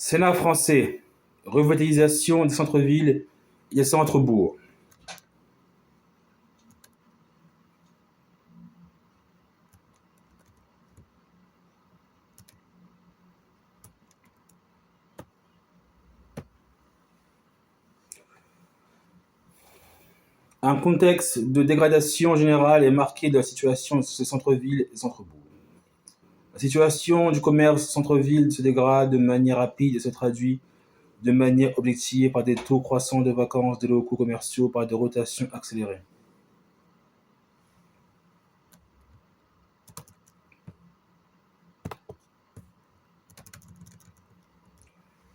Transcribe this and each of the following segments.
Sénat français, revitalisation des centres-villes et des centres-bourgs. Un contexte de dégradation générale est marqué de la situation de ces centres-villes et centres-bourgs. La situation du commerce centre-ville se dégrade de manière rapide et se traduit de manière objective par des taux croissants de vacances des locaux commerciaux par des rotations accélérées.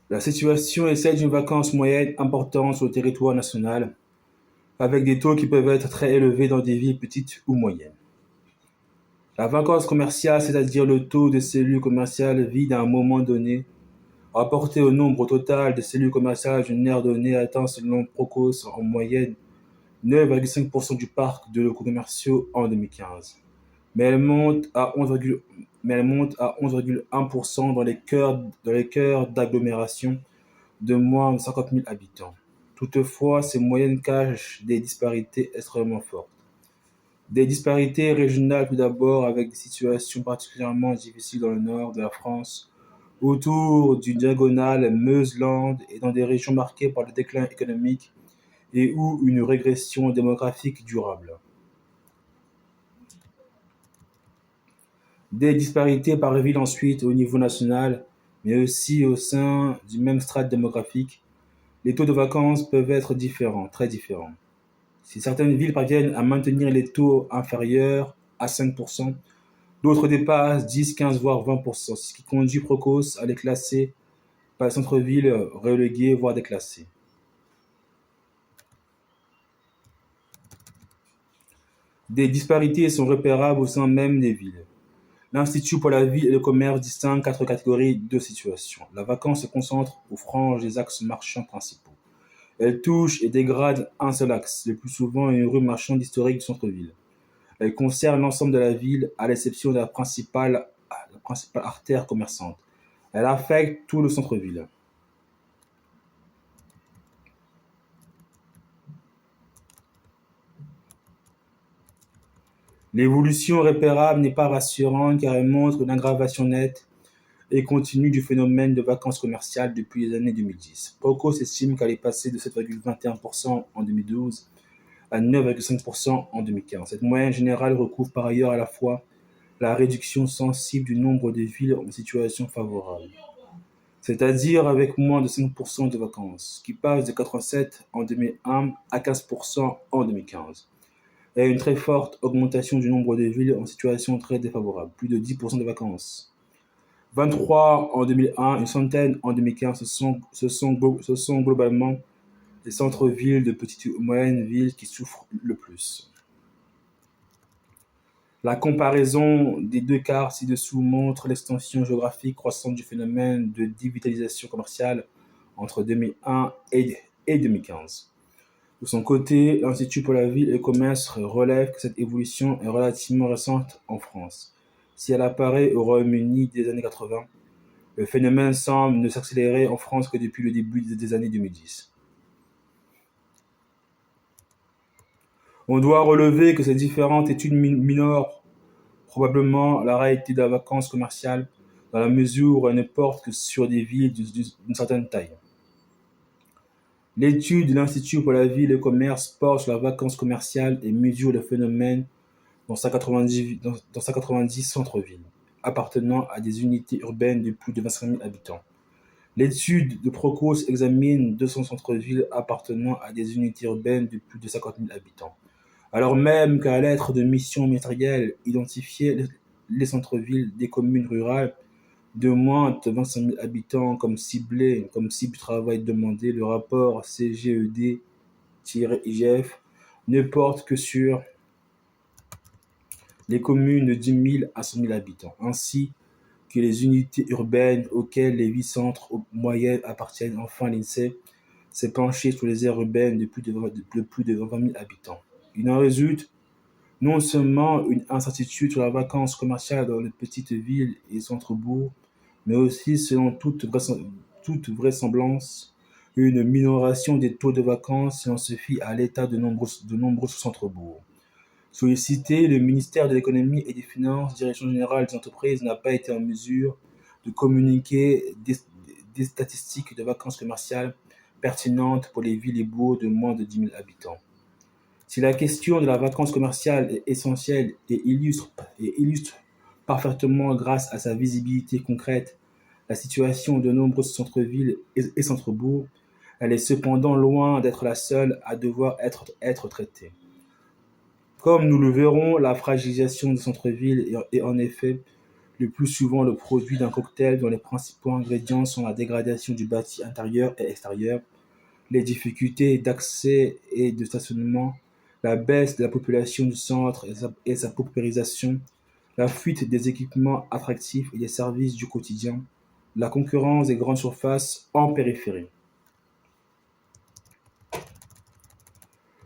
La situation est celle d'une vacance moyenne importante sur le territoire national, avec des taux qui peuvent être très élevés dans des villes petites ou moyennes. La vacance commerciale, c'est-à-dire le taux de cellules commerciales vides à un moment donné, rapporté au nombre total de cellules commerciales d'une aire donnée, atteint selon Procos en moyenne 9,5% du parc de locaux commerciaux en 2015. Mais elle monte à 11,1% dans les cœurs d'agglomérations de moins de 50 000 habitants. Toutefois, ces moyennes cachent des disparités extrêmement fortes. Des disparités régionales tout d'abord, avec des situations particulièrement difficiles dans le nord de la France, autour d'une diagonale Meuse-Land et dans des régions marquées par le déclin économique et ou une régression démographique durable. Des disparités par ville ensuite au niveau national, mais aussi au sein du même strate démographique. Les taux de vacances peuvent être différents, très différents. Si certaines villes parviennent à maintenir les taux inférieurs à 5%, d'autres dépassent 10, 15 voire 20%, ce qui conduit Procos à les classer par les centres-villes relégués voire déclassés. Des disparités sont repérables au sein même des villes. L'Institut pour la ville et le commerce distingue 4 catégories de situations. La vacance se concentre aux franges des axes marchands principaux. Elle touche et dégrade un seul axe, le plus souvent une rue marchande historique du centre-ville. Elle concerne l'ensemble de la ville, à l'exception de la principale artère commerçante. Elle affecte tout le centre-ville. L'évolution repérable n'est pas rassurante car elle montre une aggravation nette et continue du phénomène de vacances commerciales depuis les années 2010. Procos estime qu'elle est passée de 7,21% en 2012 à 9,5% en 2015. Cette moyenne générale recouvre par ailleurs à la fois la réduction sensible du nombre de villes en situation favorable, c'est-à-dire avec moins de 5% de vacances, qui passe de 87 en 2001 à 15% en 2015, et une très forte augmentation du nombre de villes en situation très défavorable, plus de 10% de vacances. 23 en 2001, une centaine en 2015, ce sont globalement les centres-villes de petites ou moyennes villes qui souffrent le plus. La comparaison des deux quarts ci-dessous montre l'extension géographique croissante du phénomène de dévitalisation commerciale entre 2001 et 2015. De son côté, l'Institut pour la ville et le commerce relève que cette évolution est relativement récente en France. Si elle apparaît au Royaume-Uni des années 80, le phénomène semble ne s'accélérer en France que depuis le début des années 2010. On doit relever que ces différentes études minorent probablement la réalité de la vacance commerciale dans la mesure où elles ne portent que sur des villes d'une certaine taille. L'étude de l'Institut pour la ville et le commerce porte sur la vacance commerciale et mesure le phénomène dans 190 centres-villes appartenant à des unités urbaines de plus de 25 000 habitants. L'étude de Procos examine 200 centres-villes appartenant à des unités urbaines de plus de 50 000 habitants, alors même qu'à la lettre de mission ministérielle identifiait les centres-villes des communes rurales de moins de 25 000 habitants comme cible du travail demandé. Le rapport CGED-IGF ne porte que sur les communes de 10 000 à 100 000 habitants, ainsi que les unités urbaines auxquelles les 8 centres moyennes appartiennent. Enfin, l'INSEE s'est penché sur les aires urbaines de plus de 20 000 habitants. Il en résulte non seulement une incertitude sur la vacance commerciale dans les petites villes et centres-bourgs, mais aussi, selon toute toute vraisemblance une minoration des taux de vacances si l'on se fie à l'état de nombreux centres-bourgs. Sollicité, le ministère de l'Économie et des Finances, Direction générale des entreprises, n'a pas été en mesure de communiquer des statistiques de vacances commerciales pertinentes pour les villes et bourgs de moins de 10 000 habitants. Si la question de la vacance commerciale est essentielle et illustre parfaitement grâce à sa visibilité concrète la situation de nombreux centres-villes et centres-bourgs, elle est cependant loin d'être la seule à devoir être traitée. Comme nous le verrons, la fragilisation des centres-villes est en effet le plus souvent le produit d'un cocktail dont les principaux ingrédients sont la dégradation du bâti intérieur et extérieur, les difficultés d'accès et de stationnement, la baisse de la population du centre et sa paupérisation, la fuite des équipements attractifs et des services du quotidien, la concurrence des grandes surfaces en périphérie.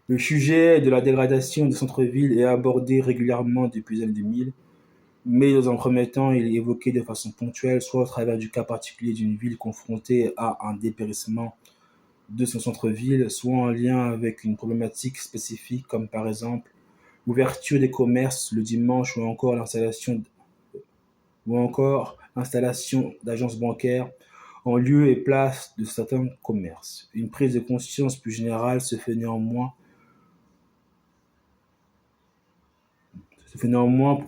Le sujet de la dégradation des centres-villes est abordé régulièrement depuis les années 2000, mais dans un premier temps, il est évoqué de façon ponctuelle, soit au travers du cas particulier d'une ville confrontée à un dépérissement de son centre-ville, soit en lien avec une problématique spécifique, comme par exemple l'ouverture des commerces le dimanche ou encore l'installation d'agences bancaires en lieu et place de certains commerces. Une prise de conscience plus générale se fait néanmoins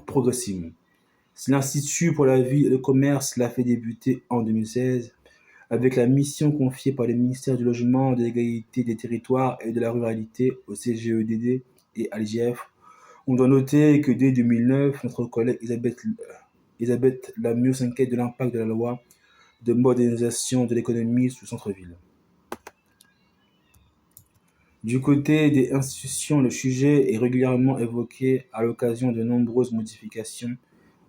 progressivement. Si l'Institut pour la vie et le commerce l'a fait débuter en 2016, avec la mission confiée par le ministère du Logement, de l'Égalité des Territoires et de la Ruralité au CGEDD et à l'IGF, on doit noter que dès 2009, notre collègue Elisabeth Lamure s'inquiète de l'impact de la loi de modernisation de l'économie sur le centre-ville. Du côté des institutions, le sujet est régulièrement évoqué à l'occasion de nombreuses modifications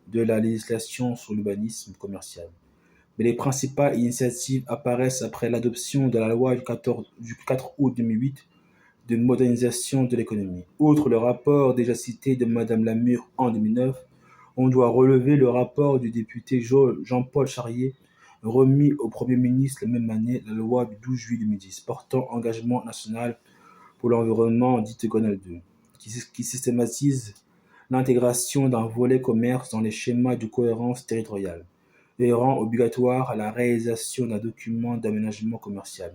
de la législation sur l'urbanisme commercial. Mais les principales initiatives apparaissent après l'adoption de la loi du 4 août 2008 de modernisation de l'économie. Outre le rapport déjà cité de Madame Lamure en 2009, on doit relever le rapport du député Jean-Paul Charrier, remis au Premier ministre la même année, la loi du 12 juillet 2010 portant engagement national pour l'environnement, dite Grenelle 2, qui systématise l'intégration d'un volet commerce dans les schémas de cohérence territoriale et rend obligatoire la réalisation d'un document d'aménagement commercial,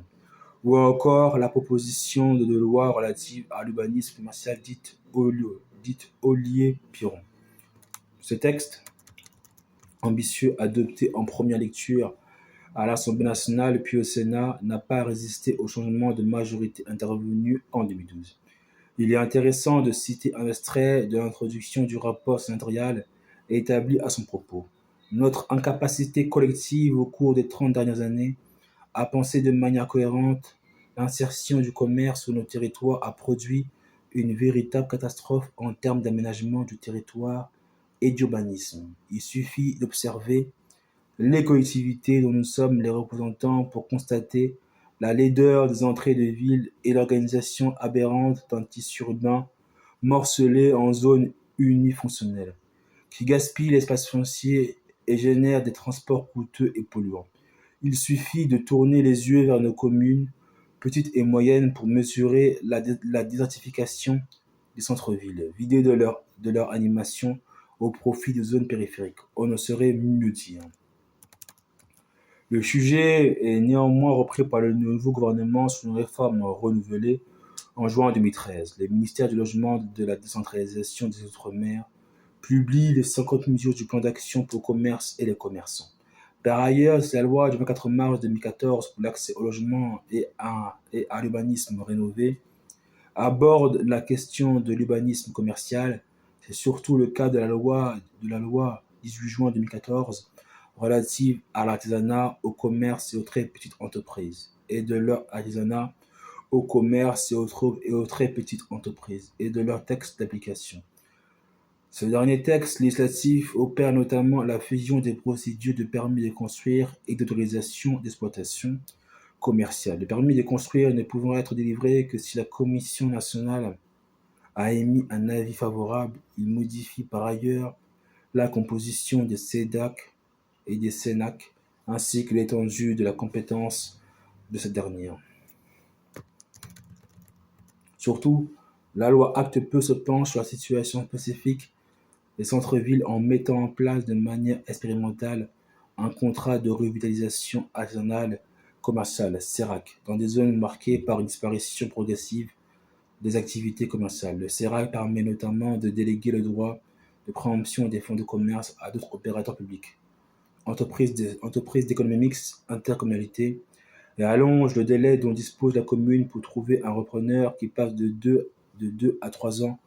ou encore la proposition de loi relative à l'urbanisme commercial dite Ollier-Piron. Ce texte ambitieux, adopté en première lecture à l'Assemblée nationale puis au Sénat, n'a pas résisté au changement de majorité intervenu en 2012. Il est intéressant de citer un extrait de l'introduction du rapport sénatorial établi à son propos. Notre incapacité collective au cours des 30 dernières années à penser de manière cohérente l'insertion du commerce sur nos territoires a produit une véritable catastrophe en termes d'aménagement du territoire et d'urbanisme. Il suffit d'observer les collectivités dont nous sommes les représentants pour constater la laideur des entrées de ville et l'organisation aberrante d'un tissu urbain morcelé en zones unifonctionnelles, qui gaspille l'espace foncier et génère des transports coûteux et polluants. Il suffit de tourner les yeux vers nos communes, petites et moyennes, pour mesurer la désertification des centres-villes, vidés de leur animation au profit des zones périphériques. On ne saurait mieux dire. Le sujet est néanmoins repris par le nouveau gouvernement sous une réforme renouvelée en juin 2013. Le ministère du Logement et de la décentralisation des Outre-mer publie les 50 mesures du plan d'action pour le commerce et les commerçants. Par ailleurs, c'est la loi du 24 mars 2014 pour l'accès au logement et à l'urbanisme rénové aborde la question de l'urbanisme commercial. C'est surtout le cas de la loi 18 juin 2014 relative à l'artisanat, au commerce et aux très petites entreprises, et de leur artisanat, au commerce et aux très petites entreprises, et de leur texte d'application. Ce dernier texte législatif opère notamment la fusion des procédures de permis de construire et d'autorisation d'exploitation commerciale. Le permis de construire ne pouvant être délivré que si la Commission nationale a émis un avis favorable, il modifie par ailleurs la composition des CEDAC et des CENAC ainsi que l'étendue de la compétence de cette dernière. Surtout, la loi Acte Peu se penche sur la situation spécifique des centres-villes en mettant en place de manière expérimentale un contrat de revitalisation artisanale commerciale (CERAC) dans des zones marquées par une disparition progressive des activités commerciales. Le CERAC permet notamment de déléguer le droit de préemption des fonds de commerce à d'autres opérateurs publics, entreprises d'économie mixte, intercommunalités, et allonge le délai dont dispose la commune pour trouver un repreneur qui passe de 2 à 3 ans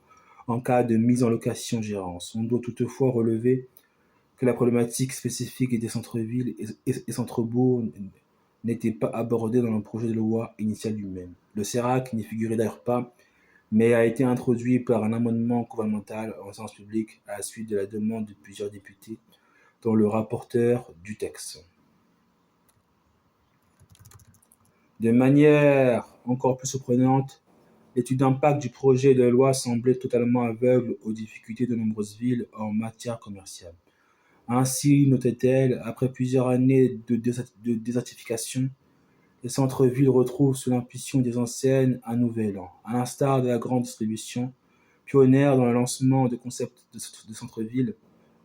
en cas de mise en location-gérance. On doit toutefois relever que la problématique spécifique des centres-villes et centres-bourgs n'était pas abordée dans le projet de loi initial lui-même. Le CERAC n'y figurait d'ailleurs pas, mais a été introduit par un amendement gouvernemental en séance publique à la suite de la demande de plusieurs députés, dont le rapporteur du texte. De manière encore plus surprenante, l'étude d'impact du projet de loi semblait totalement aveugle aux difficultés de nombreuses villes en matière commerciale. Ainsi, notait-elle, après plusieurs années de désertification, les centres-villes retrouvent sous l'impulsion des enseignes un nouvel élan. À l'instar de la grande distribution, pionnière dans le lancement de concepts de centre-ville,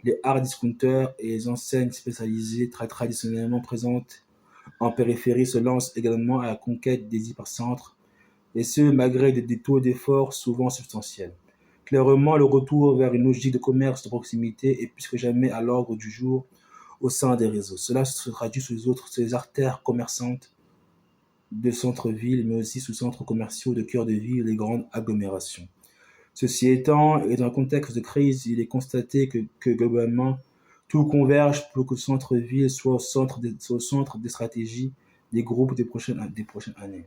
les hard discounters et les enseignes spécialisées très traditionnellement présentes en périphérie se lancent également à la conquête des hypercentres, et ce malgré des taux d'effort souvent substantiels. Clairement, le retour vers une logique de commerce de proximité est plus que jamais à l'ordre du jour au sein des réseaux. Cela se traduit sur les artères commerçantes de centres-villes, mais aussi sous centres commerciaux de cœur de ville et les grandes agglomérations. Ceci étant, et dans un contexte de crise, il est constaté que globalement, tout converge pour que le centre-ville soit au centre des stratégies des groupes des prochaines années.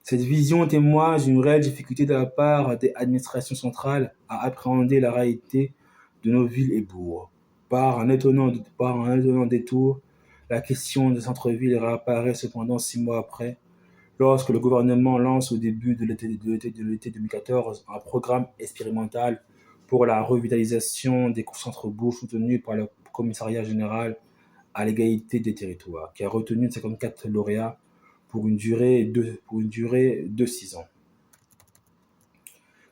Cette vision témoigne d'une réelle difficulté de la part des administrations centrales à appréhender la réalité de nos villes et bourgs. Par un étonnant détour, la question des centres-villes réapparaît cependant 6 mois après, lorsque le gouvernement lance au début de l'été 2014 un programme expérimental pour la revitalisation des centres-bourgs soutenu par le Commissariat général à l'égalité des territoires, qui a retenu 54 lauréats pour une durée de 6 ans.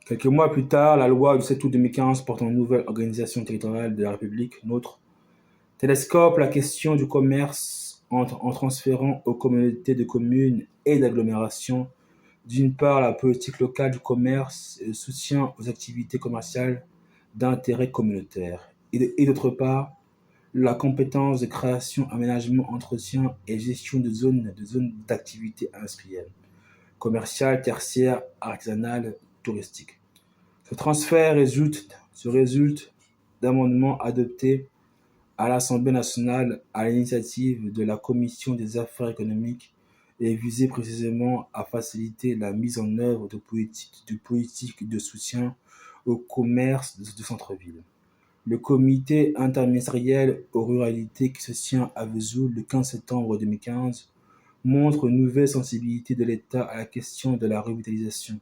Quelques mois plus tard, la loi du 7 août 2015 portant une nouvelle organisation territoriale de la République, NOTRe, télescope la question du commerce en transférant aux communautés de communes et d'agglomérations, d'une part, la politique locale du commerce et le soutien aux activités commerciales d'intérêt communautaire, et d'autre part, la compétence de création, aménagement, entretien et gestion de zones d'activité industrielle, commerciale, tertiaire, artisanale, touristique. Ce transfert résulte d'amendements adoptés à l'Assemblée nationale à l'initiative de la Commission des affaires économiques et visait précisément à faciliter la mise en œuvre de politiques de soutien au commerce de centre-ville. Le comité interministériel aux ruralités qui se tient à Vesoul le 15 septembre 2015 montre une nouvelle sensibilité de l'État à la question de la revitalisation.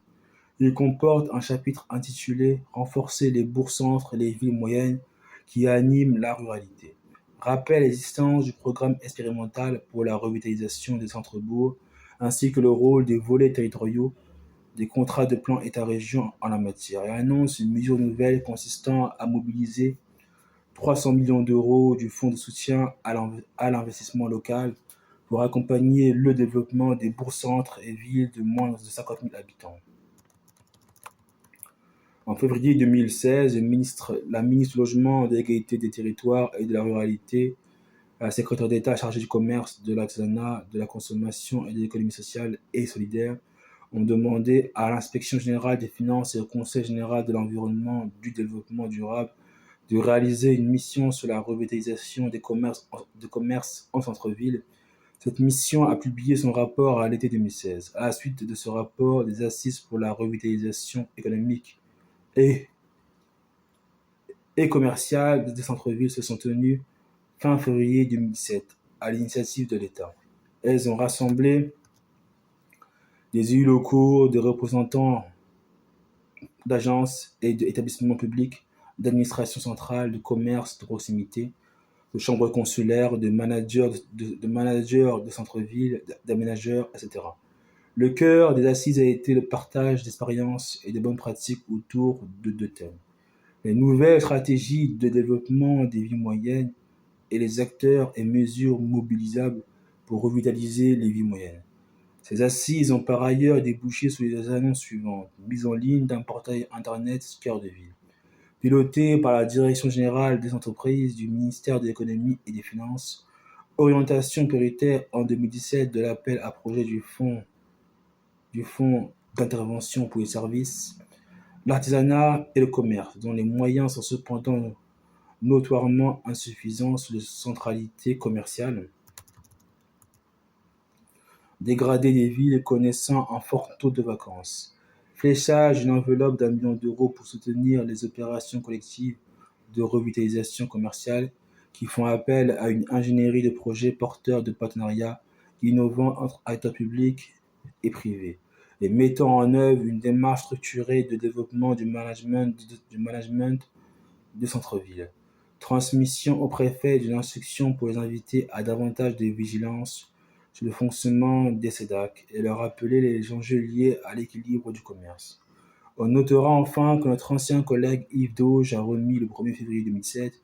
Il comporte un chapitre intitulé « Renforcer les bourgs-centres et les villes moyennes qui animent la ruralité ». Rappelle l'existence du programme expérimental pour la revitalisation des centres-bourgs ainsi que le rôle des volets territoriaux des contrats de plan État-région en la matière et annonce une mesure nouvelle consistant à mobiliser 300 millions d'euros du Fonds de soutien à l'investissement local pour accompagner le développement des bourgs-centres et villes de moins de 50 000 habitants. En février 2016, la ministre du Logement, de l'Égalité des territoires et de la ruralité, la secrétaire d'État chargée du commerce, de l'artisanat, de la consommation et de l'économie sociale et solidaire ont demandé à l'Inspection générale des finances et au Conseil général de l'environnement, du développement durable de réaliser une mission sur la revitalisation des commerces en centre-ville. Cette mission a publié son rapport à l'été 2016. À la suite de ce rapport, des assises pour la revitalisation économique et commerciale des centres-villes se sont tenues fin février 2017 à l'initiative de l'État. Elles ont rassemblé des élus locaux, des représentants d'agences et d'établissements publics, d'administration centrale, de commerce, de proximité, de chambres consulaires, de managers de centre-ville, d'aménageurs, etc. Le cœur des assises a été le partage d'expériences et de bonnes pratiques autour de deux thèmes: les nouvelles stratégies de développement des vies moyennes et les acteurs et mesures mobilisables pour revitaliser les vies moyennes. Ces assises ont par ailleurs débouché sur les annonces suivantes: mise en ligne d'un portail internet Cœur de ville, piloté par la Direction générale des entreprises du ministère de l'économie et des finances, orientation prioritaire en 2017 de l'appel à projets du fonds d'intervention pour les services, l'artisanat et le commerce, dont les moyens sont cependant notoirement insuffisants sous la centralité commerciale, dégradée des villes connaissant un fort taux de vacances, fléchage d'une enveloppe d'1 million d'euros pour soutenir les opérations collectives de revitalisation commerciale qui font appel à une ingénierie de projets porteurs de partenariats innovants entre acteurs publics et privés, et mettant en œuvre une démarche structurée de développement du management de centre-ville. Transmission au préfet d'une instruction pour les inviter à davantage de vigilance sur le fonctionnement des CEDAC et leur rappeler les enjeux liés à l'équilibre du commerce. On notera enfin que notre ancien collègue Yves Dauge a remis le 1er février 2007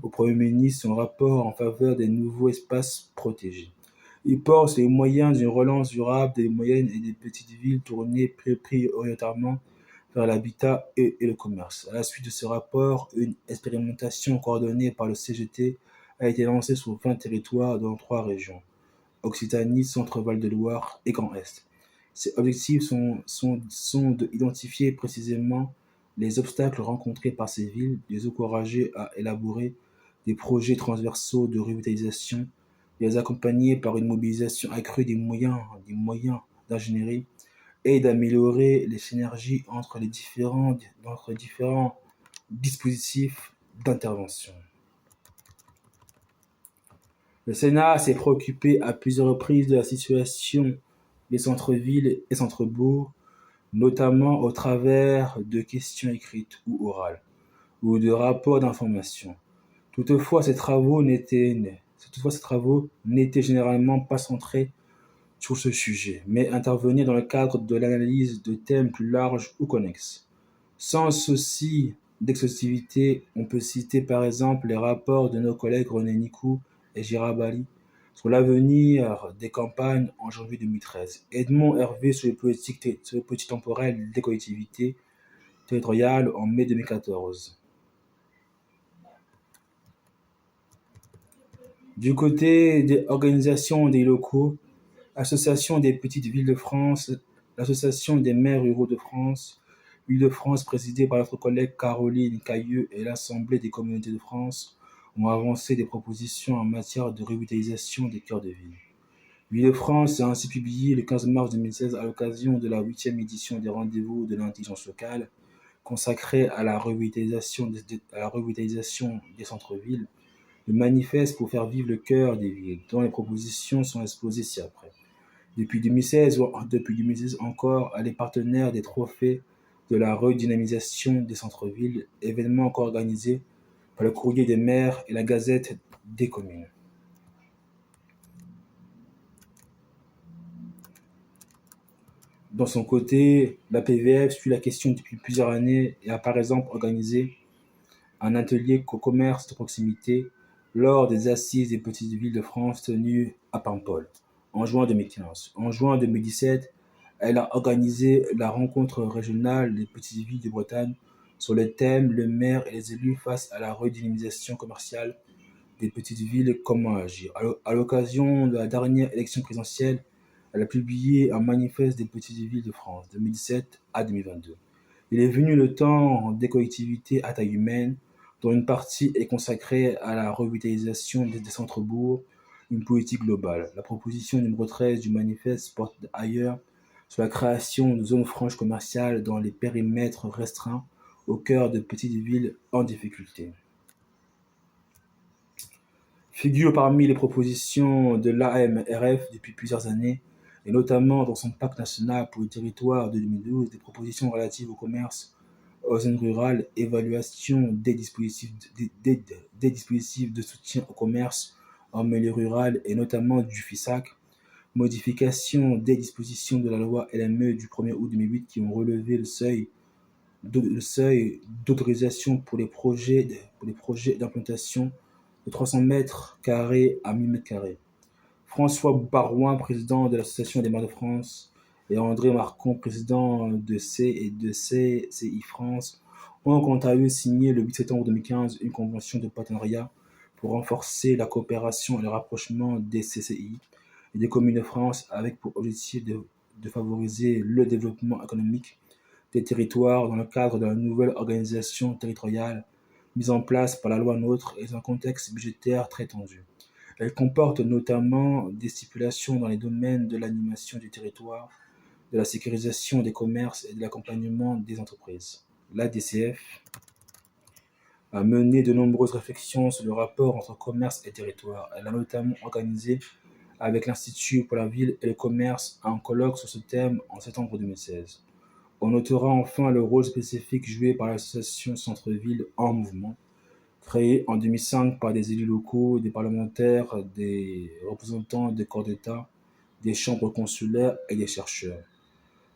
au Premier ministre son rapport en faveur des nouveaux espaces protégés. Il porte sur les moyens d'une relance durable des moyennes et des petites villes tournées prioritairement vers l'habitat et le commerce. À la suite de ce rapport, une expérimentation coordonnée par le CGT a été lancée sur 20 territoires dans 3 régions: Occitanie, Centre-Val de Loire et Grand Est. Ces objectifs sont d'identifier précisément les obstacles rencontrés par ces villes, de les encourager à élaborer des projets transversaux de revitalisation, de les accompagner par une mobilisation accrue des moyens d'ingénierie et d'améliorer les synergies entre différents dispositifs d'intervention. Le Sénat s'est préoccupé à plusieurs reprises de la situation des centres-villes et centres-bourgs, notamment au travers de questions écrites ou orales, ou de rapports d'information. Toutefois, ces travaux n'étaient généralement pas centrés sur ce sujet, mais intervenaient dans le cadre de l'analyse de thèmes plus larges ou connexes. Sans souci d'exhaustivité, on peut citer par exemple les rapports de nos collègues René Nicou et Gérard Bally sur l'avenir des campagnes en janvier 2013, Edmond Hervé sur les politiques temporelles des collectivités territoriales en mai 2014. Du côté des organisations des locaux, Association des petites villes de France, l'Association des maires ruraux de France, Île-de-France présidée par notre collègue Caroline Cailleux et l'Assemblée des communautés de France ont avancé des propositions en matière de revitalisation des cœurs de ville. L'Île-de-France a ainsi publié le 15 mars 2016 à l'occasion de la 8e édition des rendez-vous de l'intelligence locale consacrée à la revitalisation des centres-villes, le manifeste pour faire vivre le cœur des villes, dont les propositions sont exposées ci-après. Depuis 2016 encore, elle est partenaire des trophées de la redynamisation des centres-villes, événement encore organisé par le Courrier des maires et la Gazette des communes. De son côté, la PVF suit la question depuis plusieurs années et a par exemple organisé un atelier commerce de proximité lors des assises des petites villes de France tenues à Paimpol en juin 2015. En juin 2017, elle a organisé la rencontre régionale des petites villes de Bretagne sur le thème Le maire et les élus face à la redynamisation commerciale des petites villes, comment agir. À l'occasion de la dernière élection présidentielle, elle a publié un manifeste des petites villes de France 2017 à 2022. Il est venu le temps des collectivités à taille humaine, dont une partie est consacrée à la revitalisation des centres-bourgs, une politique globale. La proposition numéro 13 du manifeste porte ailleurs sur la création de zones franches commerciales dans les périmètres restreints au cœur de petites villes en difficulté. Figure parmi les propositions de l'AMRF depuis plusieurs années, et notamment dans son pacte national pour le territoire de 2012, des propositions relatives au commerce aux zones rurales, évaluation des dispositifs de soutien au commerce en milieu rural et notamment du FISAC, modification des dispositions de la loi LME du 1er août 2008 qui ont relevé le seuil d'autorisation pour les projets d'implantation de 300 mètres carrés à 1000 mètres carrés. François Barouin, président de l'Association des maires de France, et André Marcon, président de C et de CCI France, ont quant à eux signé le 8 septembre 2015 une convention de partenariat pour renforcer la coopération et le rapprochement des CCI et des communes de France avec pour objectif de favoriser le développement économique des territoires dans le cadre de la nouvelle organisation territoriale mise en place par la loi NOTRe et dans un contexte budgétaire très tendu. Elle comporte notamment des stipulations dans les domaines de l'animation du territoire, de la sécurisation des commerces et de l'accompagnement des entreprises. L'ADCF a mené de nombreuses réflexions sur le rapport entre commerce et territoire. Elle a notamment organisé avec l'Institut pour la ville et le commerce un colloque sur ce thème en septembre 2016. On notera enfin le rôle spécifique joué par l'association Centre-Ville en mouvement, créée en 2005 par des élus locaux, des parlementaires, des représentants des corps d'État, des chambres consulaires et des chercheurs.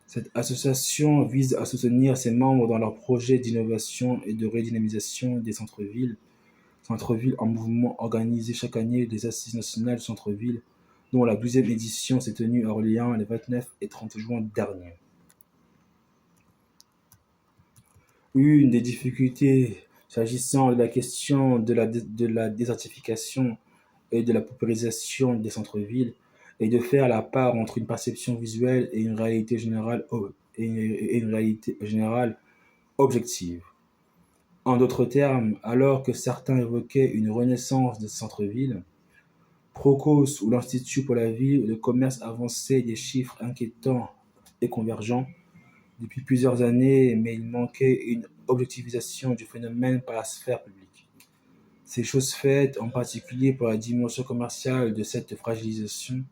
Cette association vise à soutenir ses membres dans leurs projets d'innovation et de redynamisation des centres-villes. Centre-Ville en mouvement organisé chaque année des Assises nationales du centre-ville, dont la 12e édition s'est tenue à Orléans les 29 et 30 juin dernier. Une des difficultés s'agissant de la question de la désertification et de la paupérisation des centres-villes est de faire la part entre une perception visuelle et une réalité générale objective. En d'autres termes, alors que certains évoquaient une renaissance des centres-villes, Procos ou l'Institut pour la ville, le commerce avançait des chiffres inquiétants et convergents depuis plusieurs années, mais il manquait une objectivisation du phénomène par la sphère publique. C'est chose faite, en particulier pour la dimension commerciale de cette fragilisation.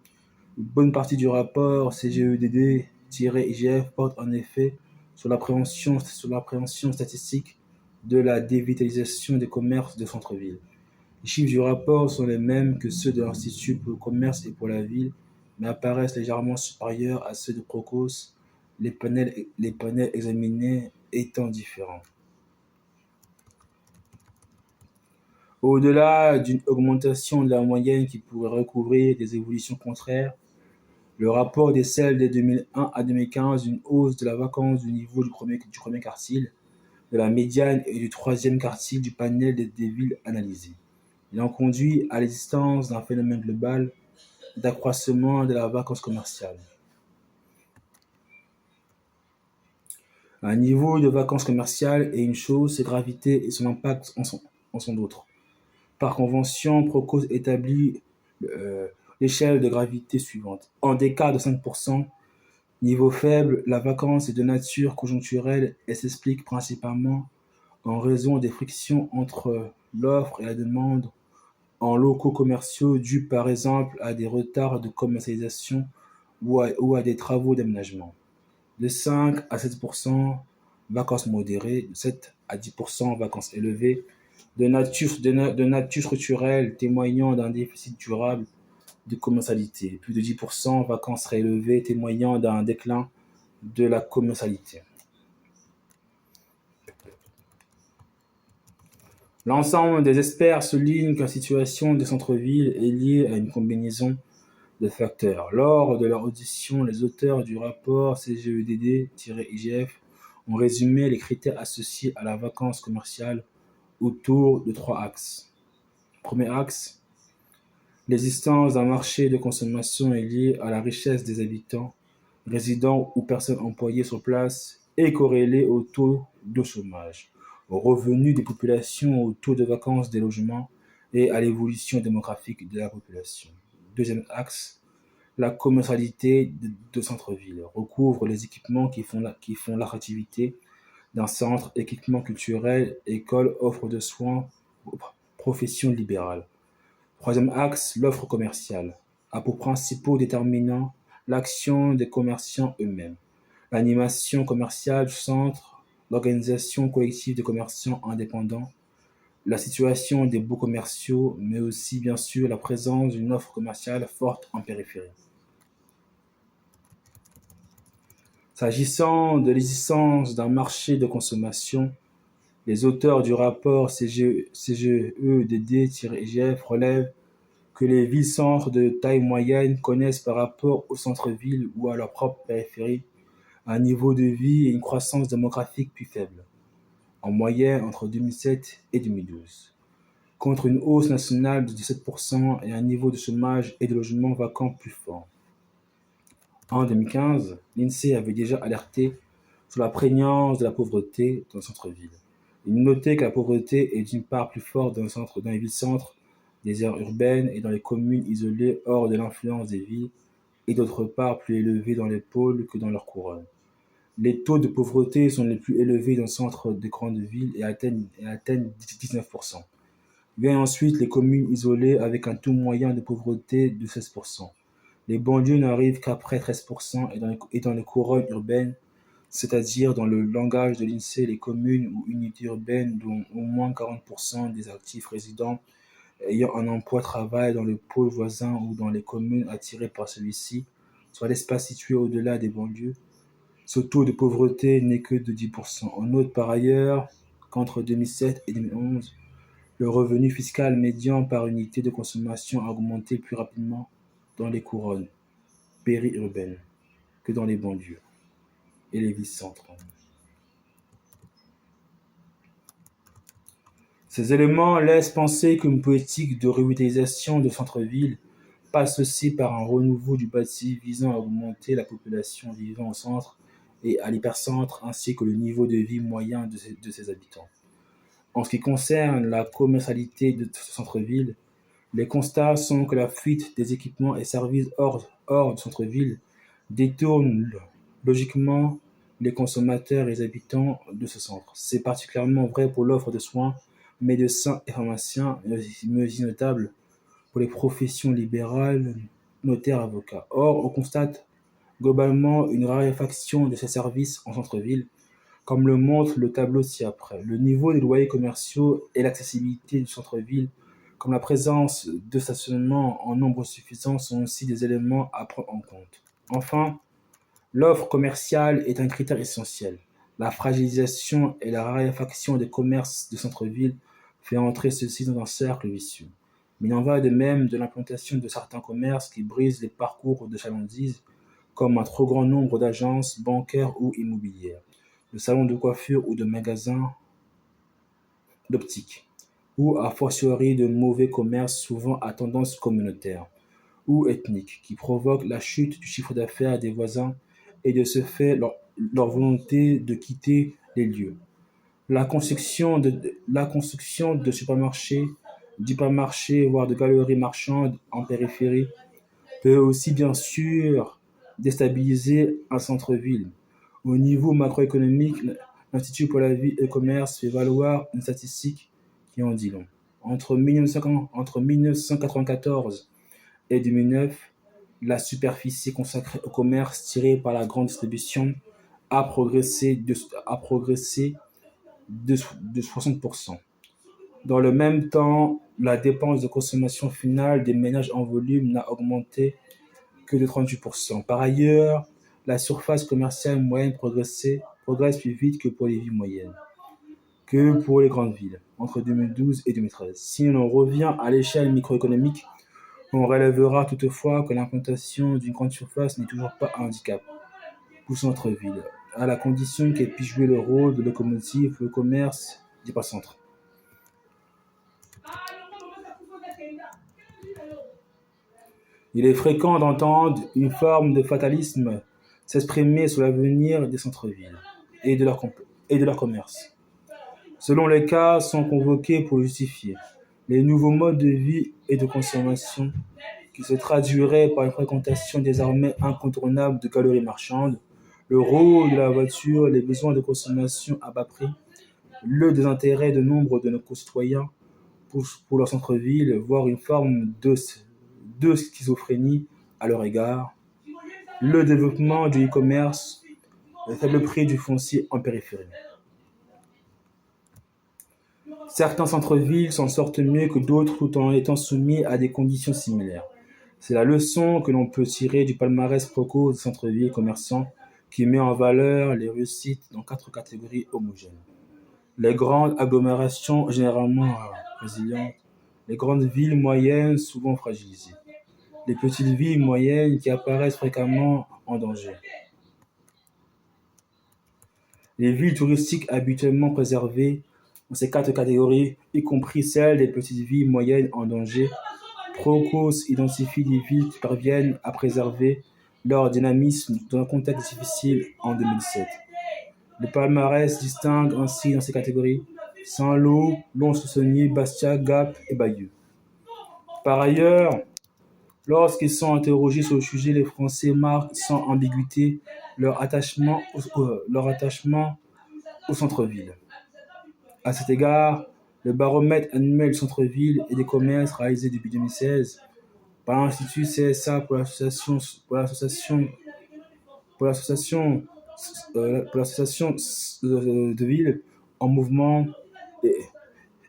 Une bonne partie du rapport CGEDD-IGF porte en effet sur l'appréhension statistique de la dévitalisation des commerces de centre-ville. Les chiffres du rapport sont les mêmes que ceux de l'Institut pour le commerce et pour la ville, mais apparaissent légèrement supérieurs à ceux de Procos, les panels examinés étant différents. Au-delà d'une augmentation de la moyenne qui pourrait recouvrir des évolutions contraires, le rapport décèle dès 2001 à 2015 une hausse de la vacance du niveau du premier quartile, de la médiane et du troisième quartile du panel des villes analysées. Il en conduit à l'existence d'un phénomène global d'accroissement de la vacance commerciale. Un niveau de vacance commerciale est une chose, ses gravités et son impact en sont d'autres. Par convention, Procos établit l'échelle de gravité suivante. En des cas de 5%, niveau faible, la vacance est de nature conjoncturelle et s'explique principalement en raison des frictions entre l'offre et la demande en locaux commerciaux dus par exemple à des retards de commercialisation ou à des travaux d'aménagement. De 5 à 7%, vacances modérées, de 7 à 10%, vacances élevées, de nature structurelle témoignant d'un déficit durable de commercialité, plus de 10%, vacances élevées témoignant d'un déclin de la commercialité. L'ensemble des experts soulignent que la situation des centres-villes est liée à une combinaison de facteurs. Lors de leur audition, les auteurs du rapport CGEDD-IGF ont résumé les critères associés à la vacance commerciale autour de 3 axes. Premier axe, l'existence d'un marché de consommation est liée à la richesse des habitants, résidents ou personnes employées sur place et corrélée au taux de chômage, aux revenus des populations, au taux de vacance des logements et à l'évolution démographique de la population. Deuxième axe, la commercialité de centre-ville recouvre les équipements qui font l'attractivité d'un centre, équipements culturels, écoles, offres de soins, professions libérales. Troisième axe, l'offre commerciale, a pour principaux déterminants l'action des commerçants eux-mêmes, l'animation commerciale du centre l'organisation collective des commerçants indépendants, la situation des beaux commerciaux, mais aussi bien sûr la présence d'une offre commerciale forte en périphérie. S'agissant de l'existence d'un marché de consommation, les auteurs du rapport CGEDD-IGF relèvent que les villes-centres de taille moyenne connaissent par rapport aux centres-villes ou à leur propre périphérie un niveau de vie et une croissance démographique plus faible, en moyenne entre 2007 et 2012, contre une hausse nationale de 17% et un niveau de chômage et de logements vacants plus fort. En 2015, l'INSEE avait déjà alerté sur la prégnance de la pauvreté dans le centre-ville. Il notait que la pauvreté est d'une part plus forte dans les villes-centres, des aires urbaines et dans les communes isolées hors de l'influence des villes, et d'autre part plus élevée dans les pôles que dans leurs couronnes. Les taux de pauvreté sont les plus élevés dans le centre des grandes villes et atteignent 19%. Viennent ensuite les communes isolées avec un taux moyen de pauvreté de 16%. Les banlieues n'arrivent qu'après 13% et dans les couronnes urbaines, c'est-à-dire dans le langage de l'INSEE, les communes ou unités urbaines dont au moins 40% des actifs résidents ayant un emploi travaillent dans le pôle voisin ou dans les communes attirées par celui-ci, soit l'espace situé au-delà des banlieues, ce taux de pauvreté n'est que de 10%. On note par ailleurs qu'entre 2007 et 2011, le revenu fiscal médian par unité de consommation a augmenté plus rapidement dans les couronnes périurbaines que dans les banlieues et les villes-centres. Ces éléments laissent penser qu'une politique de revitalisation de centre-ville passe aussi par un renouveau du bâti visant à augmenter la population vivant au centre et à l'hypercentre, ainsi que le niveau de vie moyen de ses habitants. En ce qui concerne la commercialité de ce centre-ville, les constats sont que la fuite des équipements et services hors du centre-ville détourne logiquement les consommateurs et les habitants de ce centre. C'est particulièrement vrai pour l'offre de soins, médecins et pharmaciens, mais aussi notable pour les professions libérales, notaires, avocats. Or, on constate globalement une raréfaction de ces services en centre-ville, comme le montre le tableau ci-après. Le niveau des loyers commerciaux et l'accessibilité du centre-ville, comme la présence de stationnements en nombre suffisant, sont aussi des éléments à prendre en compte. Enfin, l'offre commerciale est un critère essentiel. La fragilisation et la raréfaction des commerces de centre-ville fait entrer ceux-ci dans un cercle vicieux. Mais il en va de même de l'implantation de certains commerces qui brisent les parcours de chalandise, comme un trop grand nombre d'agences bancaires ou immobilières, de salons de coiffure ou de magasins d'optique, ou a fortiori de mauvais commerces souvent à tendance communautaire ou ethnique, qui provoquent la chute du chiffre d'affaires des voisins et de ce fait leur volonté de quitter les lieux. La construction de supermarchés, d'hypermarchés, voire de galeries marchandes en périphérie peut aussi bien sûr déstabiliser un centre-ville. Au niveau macroéconomique, l'Institut pour la vie et le commerce fait valoir une statistique qui en dit long. Entre 1994 et 2009, la superficie consacrée au commerce tirée par la grande distribution a progressé de 60%. Dans le même temps, la dépense de consommation finale des ménages en volume n'a augmenté que de 38%. Par ailleurs, la surface commerciale moyenne progresse plus vite que pour les villes moyennes, que pour les grandes villes, entre 2012 et 2013. Si l'on revient à l'échelle microéconomique, on relèvera toutefois que l'implantation d'une grande surface n'est toujours pas un handicap pour centre-ville, à la condition qu'elle puisse jouer le rôle de locomotive pour le commerce d'hypercentre. Il est fréquent d'entendre une forme de fatalisme s'exprimer sur l'avenir des centres-villes et de leur commerce. Selon les cas sont convoqués pour le justifier. Les nouveaux modes de vie et de consommation qui se traduiraient par une fréquentation désormais incontournable de galeries marchandes, le rôle de la voiture, les besoins de consommation à bas prix, le désintérêt de nombre de nos concitoyens pour leur centre-ville, voire une forme de schizophrénie à leur égard, le développement du e-commerce, le faible prix du foncier en périphérie. Certains centres-villes s'en sortent mieux que d'autres tout en étant soumis à des conditions similaires. C'est la leçon que l'on peut tirer du palmarès Proco des centres-villes commerçants qui met en valeur les réussites dans 4 catégories homogènes. Les grandes agglomérations généralement résilientes, les grandes villes moyennes souvent fragilisées, les petites villes moyennes qui apparaissent fréquemment en danger. Les villes touristiques habituellement préservées dans ces 4 catégories, y compris celles des petites villes moyennes en danger, Procos identifie des villes qui parviennent à préserver leur dynamisme dans un contexte difficile en 2007. Le palmarès distingue ainsi dans ces catégories Saint-Lô, Lons-le-Saunier, Bastia, Gap et Bayeux. Par ailleurs, lorsqu'ils sont interrogés sur le sujet, les Français marquent sans ambiguïté leur attachement au centre-ville. À cet égard, le baromètre annuel du centre-ville et des commerces réalisé depuis 2016 par l'Institut CSA pour l'association de ville en mouvement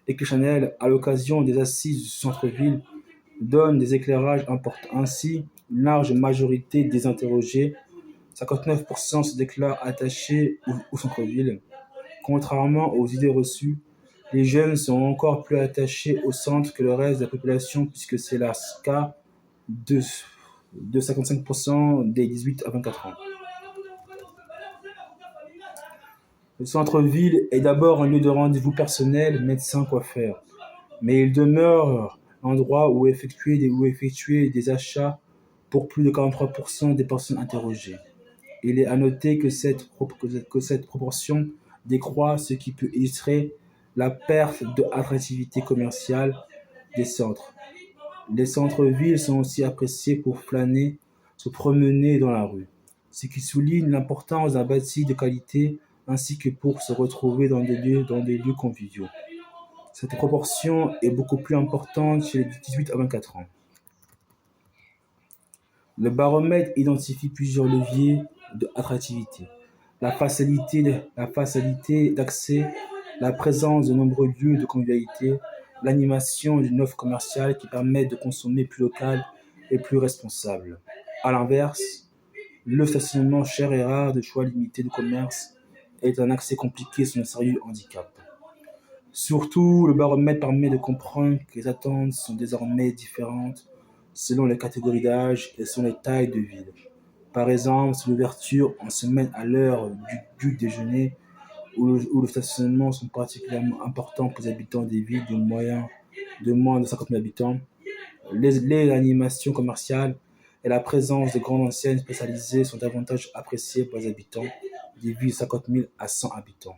et que Chanel, à l'occasion des assises du centre-ville, donne des éclairages importants. Ainsi, une large majorité des interrogés, 59%, se déclarent attachés au centre-ville. Contrairement aux idées reçues, les jeunes sont encore plus attachés au centre que le reste de la population puisque c'est le cas de 55% des 18 à 24 ans. Le centre-ville est d'abord un lieu de rendez-vous personnel, médecin, coiffeur, mais il demeure l'endroit où effectuer des achats pour plus de 43% des personnes interrogées. Il est à noter que cette proportion décroît, ce qui peut illustrer la perte d'attractivité commerciale des centres. Les centres-villes sont aussi appréciés pour flâner, se promener dans la rue, ce qui souligne l'importance d'un bâti de qualité ainsi que pour se retrouver dans des lieux conviviaux. Cette proportion est beaucoup plus importante chez les 18 à 24 ans. Le baromètre identifie plusieurs leviers d'attractivité. La facilité d'accès, la présence de nombreux lieux de convivialité, l'animation d'une offre commerciale qui permet de consommer plus local et plus responsable. À l'inverse, le stationnement cher et rare, de choix limité de commerce est un accès compliqué sans un sérieux handicap. Surtout, le baromètre permet de comprendre que les attentes sont désormais différentes selon les catégories d'âge et selon les tailles de ville. Par exemple, si l'ouverture en semaine à l'heure du déjeuner ou le stationnement sont particulièrement importants pour les habitants des villes de moins de 50 000 habitants, les animations commerciales et la présence de grandes enseignes spécialisées sont davantage appréciées par les habitants des villes de 50 000 à 100 habitants.